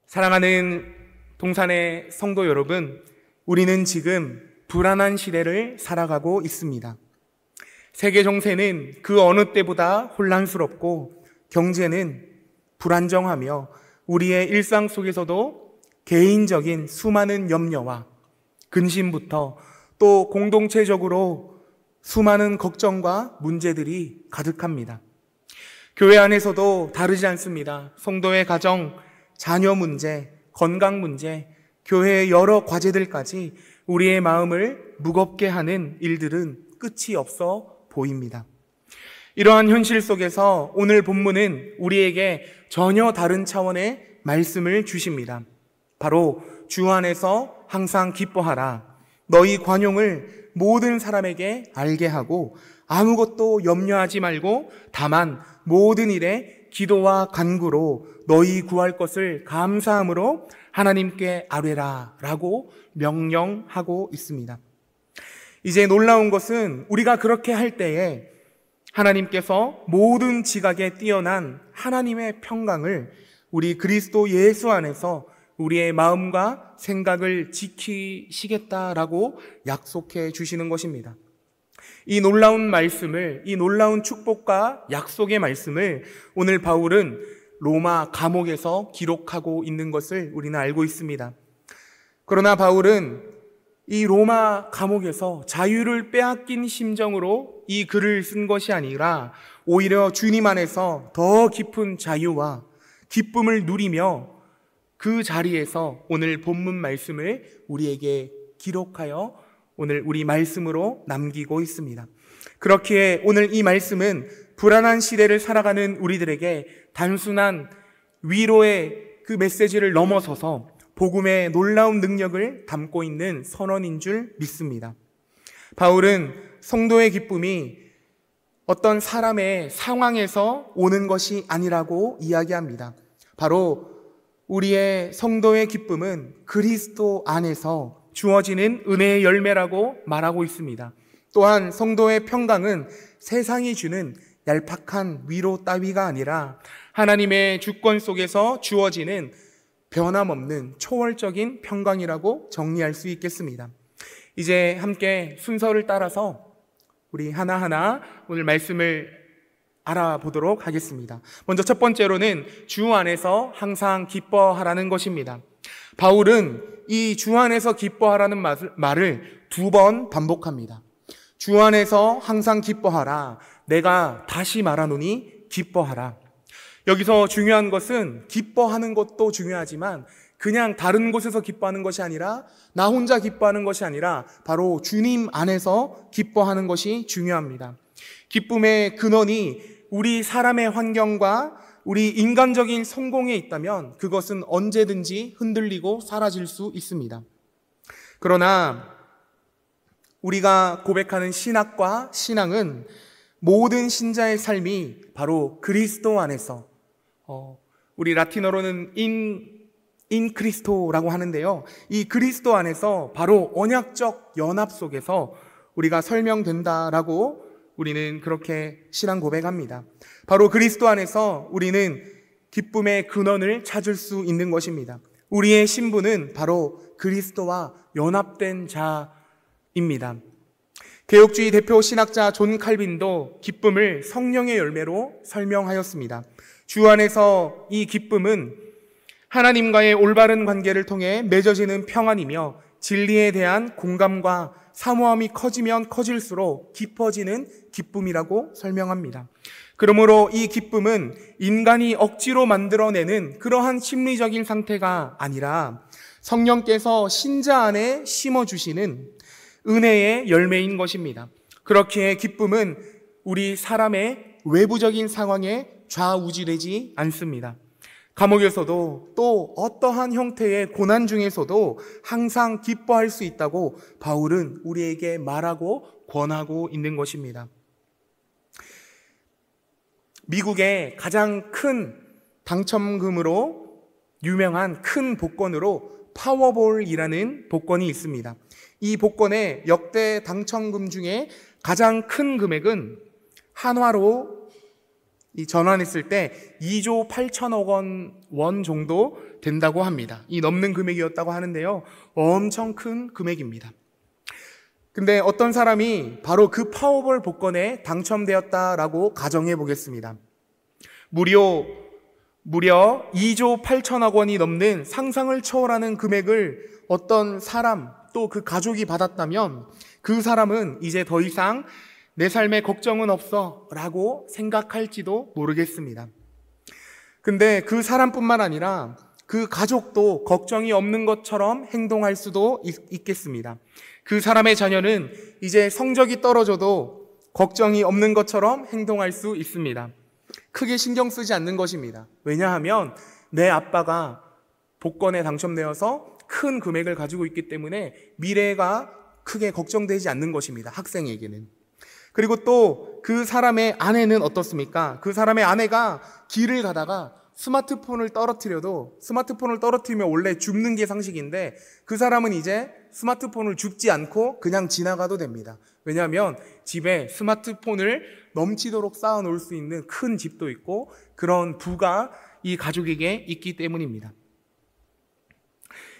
사랑하는 동산의 성도 여러분, 우리는 지금 불안한 시대를 살아가고 있습니다. 세계 정세는 그 어느 때보다 혼란스럽고 경제는 불안정하며 우리의 일상 속에서도 개인적인 수많은 염려와 근심부터 또 공동체적으로 수많은 걱정과 문제들이 가득합니다. 교회 안에서도 다르지 않습니다. 성도의 가정, 자녀 문제, 건강 문제, 교회의 여러 과제들까지 우리의 마음을 무겁게 하는 일들은 끝이 없어 보입니다. 이러한 현실 속에서 오늘 본문은 우리에게 전혀 다른 차원의 말씀을 주십니다. 바로 주 안에서 항상 기뻐하라. 너희 관용을 모든 사람에게 알게 하고 아무것도 염려하지 말고 다만 모든 일에 기도와 간구로 너희 구할 것을 감사함으로 하나님께 아뢰라 라고 명령하고 있습니다. 이제 놀라운 것은 우리가 그렇게 할 때에 하나님께서 모든 지각에 뛰어난 하나님의 평강을 우리 그리스도 예수 안에서 우리의 마음과 생각을 지키시겠다라고 약속해 주시는 것입니다. 이 놀라운 말씀을, 이 놀라운 축복과 약속의 말씀을 오늘 바울은 로마 감옥에서 기록하고 있는 것을 우리는 알고 있습니다. 그러나 바울은 이 로마 감옥에서 자유를 빼앗긴 심정으로 이 글을 쓴 것이 아니라 오히려 주님 안에서 더 깊은 자유와 기쁨을 누리며 그 자리에서 오늘 본문 말씀을 우리에게 기록하여 오늘 우리 말씀으로 남기고 있습니다. 그렇기에 오늘 이 말씀은 불안한 시대를 살아가는 우리들에게 단순한 위로의 그 메시지를 넘어서서 복음의 놀라운 능력을 담고 있는 선언인 줄 믿습니다. 바울은 성도의 기쁨이 어떤 사람의 상황에서 오는 것이 아니라고 이야기합니다. 바로 우리의 성도의 기쁨은 그리스도 안에서 주어지는 은혜의 열매라고 말하고 있습니다. 또한 성도의 평강은 세상이 주는 얄팍한 위로 따위가 아니라 하나님의 주권 속에서 주어지는 변함없는 초월적인 평강이라고 정리할 수 있겠습니다. 이제 함께 순서를 따라서 우리 하나하나 오늘 말씀을 알아보도록 하겠습니다. 먼저 첫 번째로는 주 안에서 항상 기뻐하라는 것입니다. 바울은 이 주 안에서 기뻐하라는 말을 2번 반복합니다. 주 안에서 항상 기뻐하라. 내가 다시 말하노니 기뻐하라. 여기서 중요한 것은 기뻐하는 것도 중요하지만 그냥 다른 곳에서 기뻐하는 것이 아니라 나 혼자 기뻐하는 것이 아니라 바로 주님 안에서 기뻐하는 것이 중요합니다. 기쁨의 근원이 우리 사람의 환경과 우리 인간적인 성공에 있다면 그것은 언제든지 흔들리고 사라질 수 있습니다. 그러나 우리가 고백하는 신학과 신앙은 모든 신자의 삶이 바로 그리스도 안에서 우리 라틴어로는 인 크리스토라고 하는데요. 이 그리스도 안에서 바로 언약적 연합 속에서 우리가 설명된다라고 우리는 그렇게 신앙 고백합니다. 바로 그리스도 안에서 우리는 기쁨의 근원을 찾을 수 있는 것입니다. 우리의 신분은 바로 그리스도와 연합된 자입니다. 개혁주의 대표 신학자 존 칼빈도 기쁨을 성령의 열매로 설명하였습니다. 주 안에서 이 기쁨은 하나님과의 올바른 관계를 통해 맺어지는 평안이며 진리에 대한 공감과 사모함이 커지면 커질수록 깊어지는 기쁨이라고 설명합니다. 그러므로 이 기쁨은 인간이 억지로 만들어내는 그러한 심리적인 상태가 아니라 성령께서 신자 안에 심어주시는 은혜의 열매인 것입니다. 그렇기에 기쁨은 우리 사람의 외부적인 상황에 좌우지되지 않습니다. 감옥에서도 또 어떠한 형태의 고난 중에서도 항상 기뻐할 수 있다고 바울은 우리에게 말하고 권하고 있는 것입니다. 미국의 가장 큰 당첨금으로 유명한 큰 복권으로 파워볼이라는 복권이 있습니다. 이 복권의 역대 당첨금 중에 가장 큰 금액은 한화로 전환했을 때 2조 8천억 원 정도 된다고 합니다. 이 넘는 금액이었다고 하는데요. 엄청 큰 금액입니다. 근데 어떤 사람이 바로 그 파워볼 복권에 당첨되었다라고 가정해 보겠습니다. 무려 2조 8천억 원이 넘는 상상을 초월하는 금액을 어떤 사람 또 그 가족이 받았다면 그 사람은 이제 더 이상 내 삶에 걱정은 없어 라고 생각할지도 모르겠습니다. 근데 그 사람뿐만 아니라 그 가족도 걱정이 없는 것처럼 행동할 수도 있겠습니다. 그 사람의 자녀는 이제 성적이 떨어져도 걱정이 없는 것처럼 행동할 수 있습니다. 크게 신경 쓰지 않는 것입니다. 왜냐하면 내 아빠가 복권에 당첨되어서 큰 금액을 가지고 있기 때문에 미래가 크게 걱정되지 않는 것입니다. 학생에게는. 그리고 또 그 사람의 아내는 어떻습니까? 그 사람의 아내가 길을 가다가 스마트폰을 떨어뜨리면 원래 줍는 게 상식인데 그 사람은 이제 스마트폰을 줍지 않고 그냥 지나가도 됩니다. 왜냐하면 집에 스마트폰을 넘치도록 쌓아 놓을 수 있는 큰 집도 있고 그런 부가 이 가족에게 있기 때문입니다.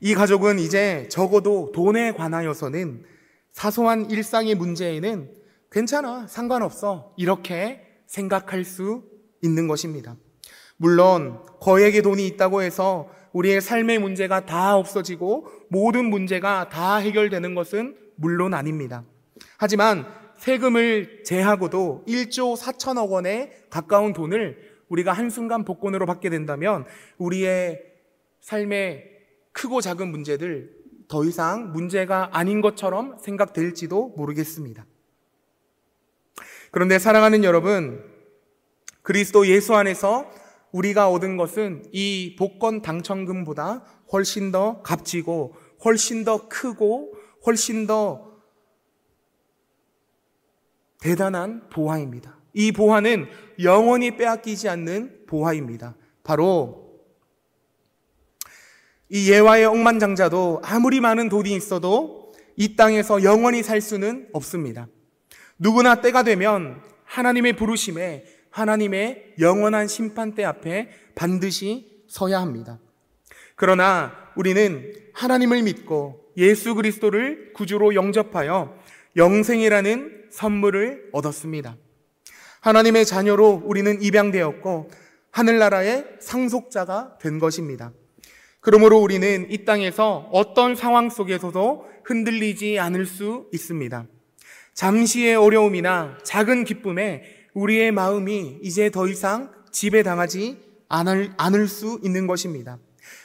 이 가족은 이제 적어도 돈에 관하여서는 사소한 일상의 문제에는 괜찮아, 상관없어 이렇게 생각할 수 있는 것입니다. 물론 거액의 돈이 있다고 해서 우리의 삶의 문제가 다 없어지고 모든 문제가 다 해결되는 것은 물론 아닙니다. 하지만 세금을 제하고도 1조 4천억 원에 가까운 돈을 우리가 한순간 복권으로 받게 된다면 우리의 삶의 크고 작은 문제들 더 이상 문제가 아닌 것처럼 생각될지도 모르겠습니다. 그런데 사랑하는 여러분, 그리스도 예수 안에서 우리가 얻은 것은 이 복권 당첨금보다 훨씬 더 값지고 훨씬 더 크고 훨씬 더 대단한 보화입니다. 이 보화는 영원히 빼앗기지 않는 보화입니다. 바로 이 예화의 억만장자도 아무리 많은 돈이 있어도 이 땅에서 영원히 살 수는 없습니다. 누구나 때가 되면 하나님의 부르심에 하나님의 영원한 심판대 앞에 반드시 서야 합니다. 그러나 우리는 하나님을 믿고 예수 그리스도를 구주로 영접하여 영생이라는 선물을 얻었습니다. 하나님의 자녀로 우리는 입양되었고 하늘나라의 상속자가 된 것입니다. 그러므로 우리는 이 땅에서 어떤 상황 속에서도 흔들리지 않을 수 있습니다. 잠시의 어려움이나 작은 기쁨에 우리의 마음이 이제 더 이상 지배당하지 않을 수 있는 것입니다.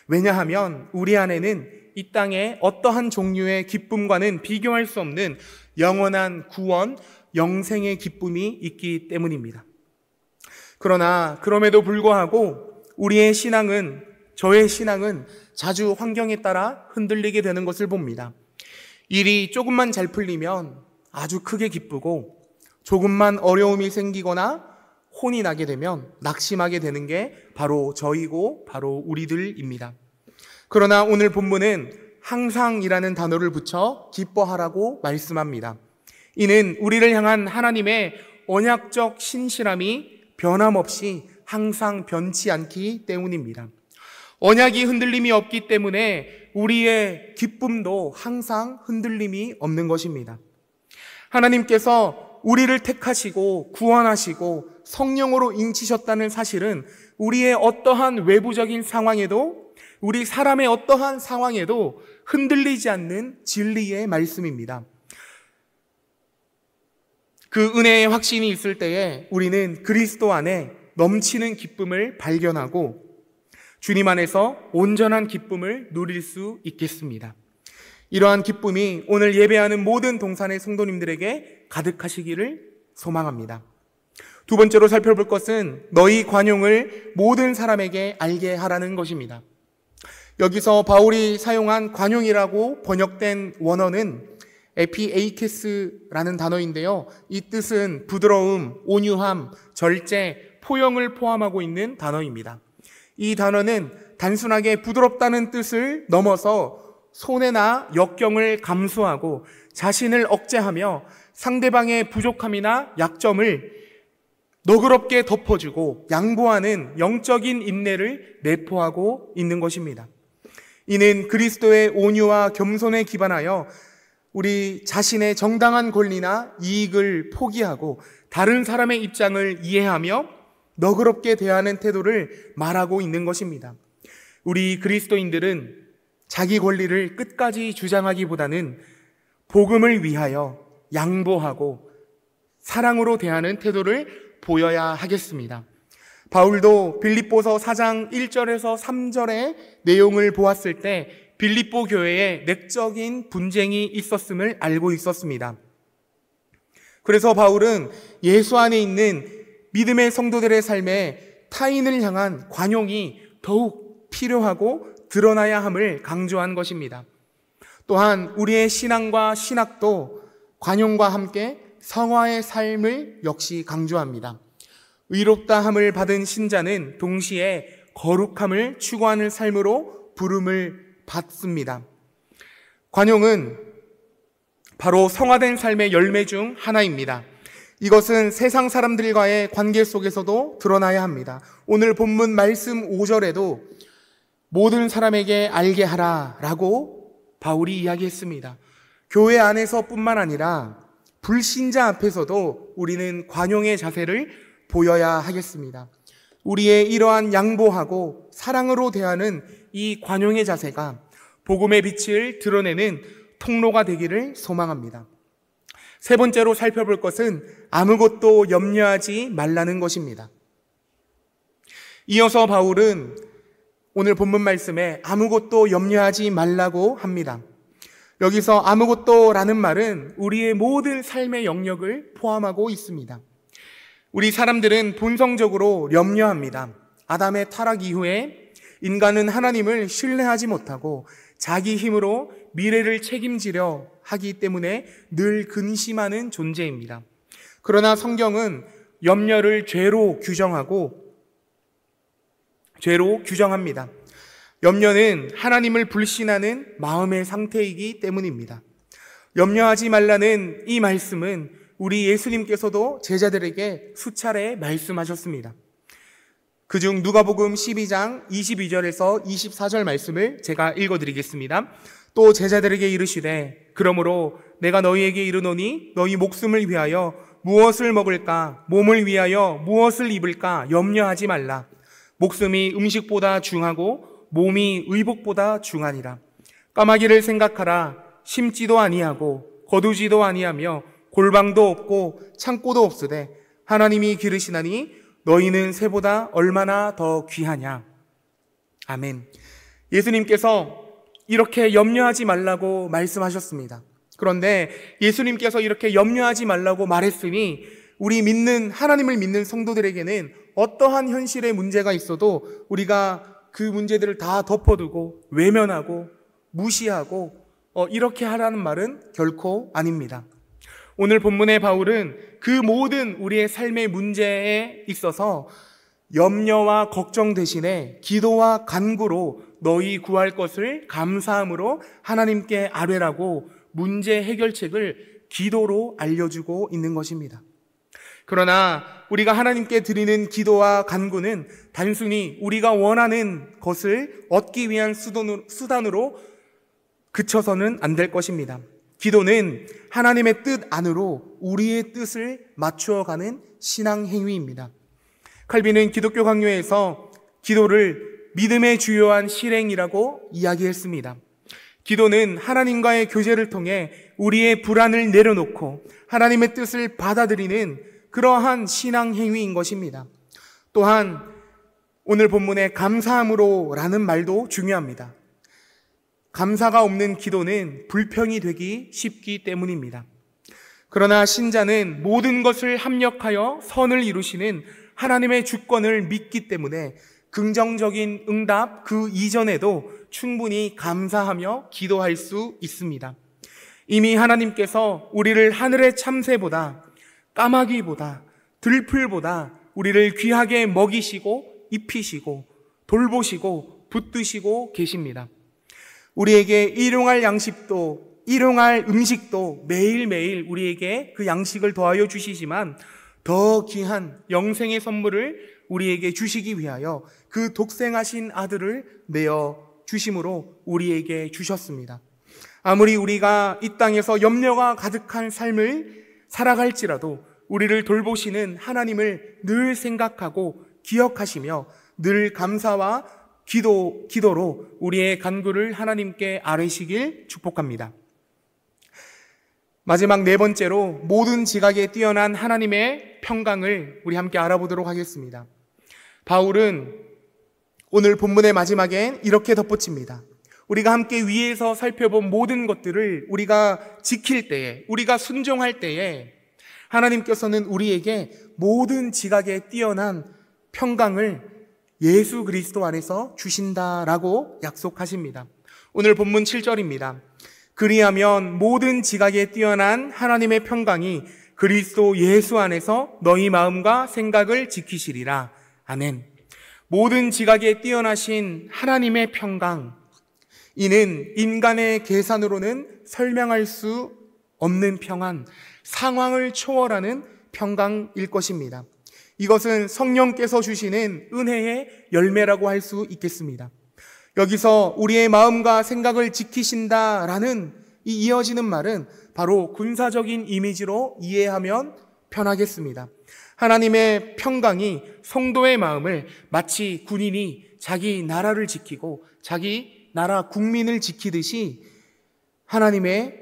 왜냐하면 우리 안에는 이 땅의 어떠한 종류의 기쁨과는 비교할 수 없는 영원한 구원, 영생의 기쁨이 있기 때문입니다. 그러나 그럼에도 불구하고 저의 신앙은 자주 환경에 따라 흔들리게 되는 것을 봅니다. 일이 조금만 잘 풀리면 아주 크게 기쁘고 조금만 어려움이 생기거나 혼이 나게 되면 낙심하게 되는 게 바로 저희고 바로 우리들입니다. 그러나 오늘 본문은 항상이라는 단어를 붙여 기뻐하라고 말씀합니다. 이는 우리를 향한 하나님의 언약적 신실함이 변함없이 항상 변치 않기 때문입니다. 언약이 흔들림이 없기 때문에 우리의 기쁨도 항상 흔들림이 없는 것입니다. 하나님께서 우리를 택하시고 구원하시고 성령으로 인치셨다는 사실은 우리의 어떠한 외부적인 상황에도 우리 사람의 어떠한 상황에도 흔들리지 않는 진리의 말씀입니다. 그 은혜의 확신이 있을 때에 우리는 그리스도 안에 넘치는 기쁨을 발견하고 주님 안에서 온전한 기쁨을 누릴 수 있겠습니다. 이러한 기쁨이 오늘 예배하는 모든 동산의 성도님들에게 가득하시기를 소망합니다. 두 번째로 살펴볼 것은 너희 관용을 모든 사람에게 알게 하라는 것입니다. 여기서 바울이 사용한 관용이라고 번역된 원어는 에피에이케스라는 단어인데요. 이 뜻은 부드러움, 온유함, 절제, 포용을 포함하고 있는 단어입니다. 이 단어는 단순하게 부드럽다는 뜻을 넘어서 손해나 역경을 감수하고 자신을 억제하며 상대방의 부족함이나 약점을 너그럽게 덮어주고 양보하는 영적인 인내를 내포하고 있는 것입니다. 이는 그리스도의 온유와 겸손에 기반하여 우리 자신의 정당한 권리나 이익을 포기하고 다른 사람의 입장을 이해하며 너그럽게 대하는 태도를 말하고 있는 것입니다. 우리 그리스도인들은 자기 권리를 끝까지 주장하기보다는 복음을 위하여 양보하고 사랑으로 대하는 태도를 보여야 하겠습니다. 바울도 빌립보서 4장 1절에서 3절의 내용을 보았을 때 빌립보 교회에 내적인 분쟁이 있었음을 알고 있었습니다. 그래서 바울은 예수 안에 있는 믿음의 성도들의 삶에 타인을 향한 관용이 더욱 필요하고 드러나야 함을 강조한 것입니다. 또한 우리의 신앙과 신학도 관용과 함께 성화의 삶을 역시 강조합니다. 의롭다함을 받은 신자는 동시에 거룩함을 추구하는 삶으로 부름을 받습니다. 관용은 바로 성화된 삶의 열매 중 하나입니다. 이것은 세상 사람들과의 관계 속에서도 드러나야 합니다. 오늘 본문 말씀 5절에도 모든 사람에게 알게 하라 라고 바울이 이야기했습니다. 교회 안에서뿐만 아니라 불신자 앞에서도 우리는 관용의 자세를 보여야 하겠습니다. 우리의 이러한 양보하고 사랑으로 대하는 이 관용의 자세가 복음의 빛을 드러내는 통로가 되기를 소망합니다. 세 번째로 살펴볼 것은 아무것도 염려하지 말라는 것입니다. 이어서 바울은 오늘 본문 말씀에 아무것도 염려하지 말라고 합니다. 여기서 아무것도라는 말은 우리의 모든 삶의 영역을 포함하고 있습니다. 우리 사람들은 본성적으로 염려합니다. 아담의 타락 이후에 인간은 하나님을 신뢰하지 못하고 자기 힘으로 미래를 책임지려 하기 때문에 늘 근심하는 존재입니다. 그러나 성경은 염려를 죄로 규정합니다. 염려는 하나님을 불신하는 마음의 상태이기 때문입니다. 염려하지 말라는 이 말씀은 우리 예수님께서도 제자들에게 수차례 말씀하셨습니다. 그중 누가복음 12장 22절에서 24절 말씀을 제가 읽어드리겠습니다. 또 제자들에게 이르시되 그러므로 내가 너희에게 이르노니 너희 목숨을 위하여 무엇을 먹을까 몸을 위하여 무엇을 입을까 염려하지 말라. 목숨이 음식보다 중하고 몸이 의복보다 중하니라. 까마귀를 생각하라. 심지도 아니하고 거두지도 아니하며 골방도 없고 창고도 없으되 하나님이 기르시나니 너희는 새보다 얼마나 더 귀하냐. 아멘. 예수님께서 이렇게 염려하지 말라고 말씀하셨습니다. 그런데 예수님께서 이렇게 염려하지 말라고 말했으니 우리 하나님을 믿는 성도들에게는 어떠한 현실의 문제가 있어도 우리가 그 문제들을 다 덮어두고 외면하고 무시하고 이렇게 하라는 말은 결코 아닙니다. 오늘 본문의 바울은 그 모든 우리의 삶의 문제에 있어서 염려와 걱정 대신에 기도와 간구로 너희 구할 것을 감사함으로 하나님께 아뢰라고 문제 해결책을 기도로 알려주고 있는 것입니다. 그러나 우리가 하나님께 드리는 기도와 간구는 단순히 우리가 원하는 것을 얻기 위한 수단으로 그쳐서는 안 될 것입니다. 기도는 하나님의 뜻 안으로 우리의 뜻을 맞추어가는 신앙 행위입니다. 칼빈은 기독교 강요에서 기도를 믿음의 주요한 실행이라고 이야기했습니다. 기도는 하나님과의 교제를 통해 우리의 불안을 내려놓고 하나님의 뜻을 받아들이는 그러한 신앙 행위인 것입니다. 또한 오늘 본문의 감사함으로라는 말도 중요합니다. 감사가 없는 기도는 불평이 되기 쉽기 때문입니다. 그러나 신자는 모든 것을 합력하여 선을 이루시는 하나님의 주권을 믿기 때문에 긍정적인 응답 그 이전에도 충분히 감사하며 기도할 수 있습니다. 이미 하나님께서 우리를 하늘의 참새보다 까마귀보다 들풀보다 우리를 귀하게 먹이시고 입히시고 돌보시고 붙드시고 계십니다. 우리에게 일용할 음식도 매일매일 우리에게 그 양식을 더하여 주시지만 더 귀한 영생의 선물을 우리에게 주시기 위하여 그 독생하신 아들을 내어 주심으로 우리에게 주셨습니다. 아무리 우리가 이 땅에서 염려가 가득한 삶을 살아갈지라도 우리를 돌보시는 하나님을 늘 생각하고 기억하시며 늘 감사와 기도로 우리의 간구를 하나님께 아뢰시길 축복합니다. 마지막 네 번째로 모든 지각에 뛰어난 하나님의 평강을 우리 함께 알아보도록 하겠습니다. 바울은 오늘 본문의 마지막엔 이렇게 덧붙입니다. 우리가 함께 위에서 살펴본 모든 것들을 우리가 지킬 때에, 우리가 순종할 때에 하나님께서는 우리에게 모든 지각에 뛰어난 평강을 예수 그리스도 안에서 주신다라고 약속하십니다. 오늘 본문 7절입니다. 그리하면 모든 지각에 뛰어난 하나님의 평강이 그리스도 예수 안에서 너희 마음과 생각을 지키시리라. 아멘. 모든 지각에 뛰어나신 하나님의 평강, 이는 인간의 계산으로는 설명할 수 없는 평안, 상황을 초월하는 평강일 것입니다. 이것은 성령께서 주시는 은혜의 열매라고 할 수 있겠습니다. 여기서 우리의 마음과 생각을 지키신다라는 이 이어지는 말은 바로 군사적인 이미지로 이해하면 편하겠습니다. 하나님의 평강이 성도의 마음을 마치 군인이 자기 나라를 지키고 자기 나라 국민을 지키듯이 하나님의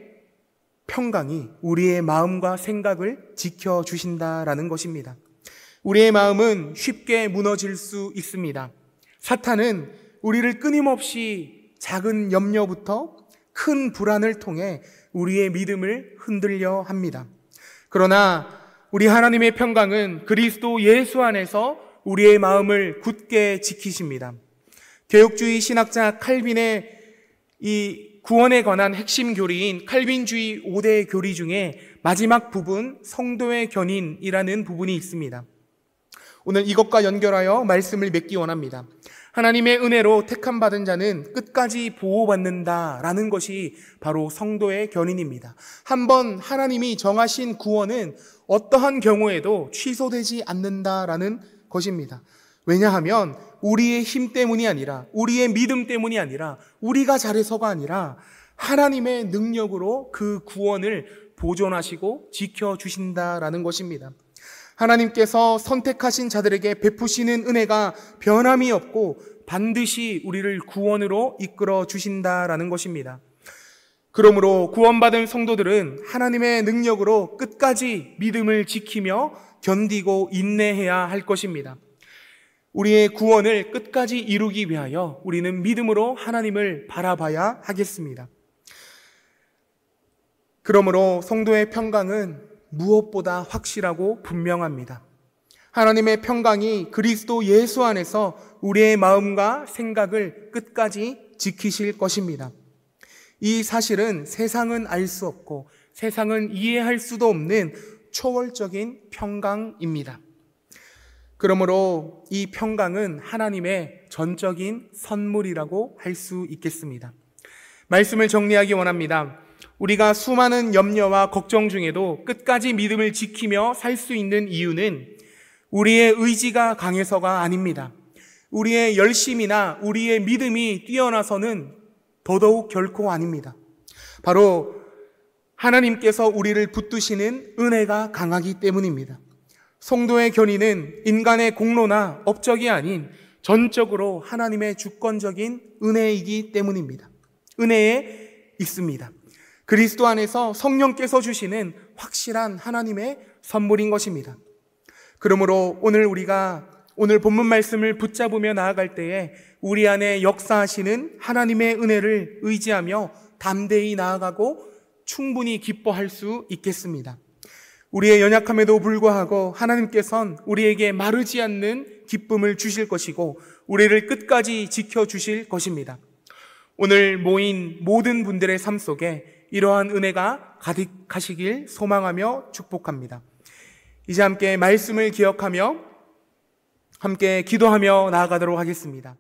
평강이 우리의 마음과 생각을 지켜주신다라는 것입니다. 우리의 마음은 쉽게 무너질 수 있습니다. 사탄은 우리를 끊임없이 작은 염려부터 큰 불안을 통해 우리의 믿음을 흔들려 합니다. 그러나 우리 하나님의 평강은 그리스도 예수 안에서 우리의 마음을 굳게 지키십니다. 개혁주의 신학자 칼빈의 이 구원에 관한 핵심 교리인 칼빈주의 5대 교리 중에 마지막 부분, 성도의 견인이라는 부분이 있습니다. 오늘 이것과 연결하여 말씀을 맺기 원합니다. 하나님의 은혜로 택함받은 자는 끝까지 보호받는다라는 것이 바로 성도의 견인입니다. 한번 하나님이 정하신 구원은 어떠한 경우에도 취소되지 않는다라는 것입니다. 왜냐하면 우리의 힘 때문이 아니라, 우리의 믿음 때문이 아니라, 우리가 잘해서가 아니라 하나님의 능력으로 그 구원을 보존하시고 지켜주신다라는 것입니다. 하나님께서 선택하신 자들에게 베푸시는 은혜가 변함이 없고 반드시 우리를 구원으로 이끌어 주신다라는 것입니다. 그러므로 구원받은 성도들은 하나님의 능력으로 끝까지 믿음을 지키며 견디고 인내해야 할 것입니다. 우리의 구원을 끝까지 이루기 위하여 우리는 믿음으로 하나님을 바라봐야 하겠습니다. 그러므로 성도의 평강은 무엇보다 확실하고 분명합니다. 하나님의 평강이 그리스도 예수 안에서 우리의 마음과 생각을 끝까지 지키실 것입니다. 이 사실은 세상은 알 수 없고 세상은 이해할 수도 없는 초월적인 평강입니다. 그러므로 이 평강은 하나님의 전적인 선물이라고 할 수 있겠습니다. 말씀을 정리하기 원합니다. 우리가 수많은 염려와 걱정 중에도 끝까지 믿음을 지키며 살 수 있는 이유는 우리의 의지가 강해서가 아닙니다. 우리의 열심이나 우리의 믿음이 뛰어나서는 더더욱 결코 아닙니다. 바로 하나님께서 우리를 붙드시는 은혜가 강하기 때문입니다. 성도의 견인은 인간의 공로나 업적이 아닌 전적으로 하나님의 주권적인 은혜이기 때문입니다. 은혜에 있습니다. 그리스도 안에서 성령께서 주시는 확실한 하나님의 선물인 것입니다. 그러므로 오늘 본문 말씀을 붙잡으며 나아갈 때에 우리 안에 역사하시는 하나님의 은혜를 의지하며 담대히 나아가고 충분히 기뻐할 수 있겠습니다. 우리의 연약함에도 불구하고 하나님께서는 우리에게 마르지 않는 기쁨을 주실 것이고 우리를 끝까지 지켜주실 것입니다. 오늘 모인 모든 분들의 삶 속에 이러한 은혜가 가득하시길 소망하며 축복합니다. 이제 함께 말씀을 기억하며 함께 기도하며 나아가도록 하겠습니다.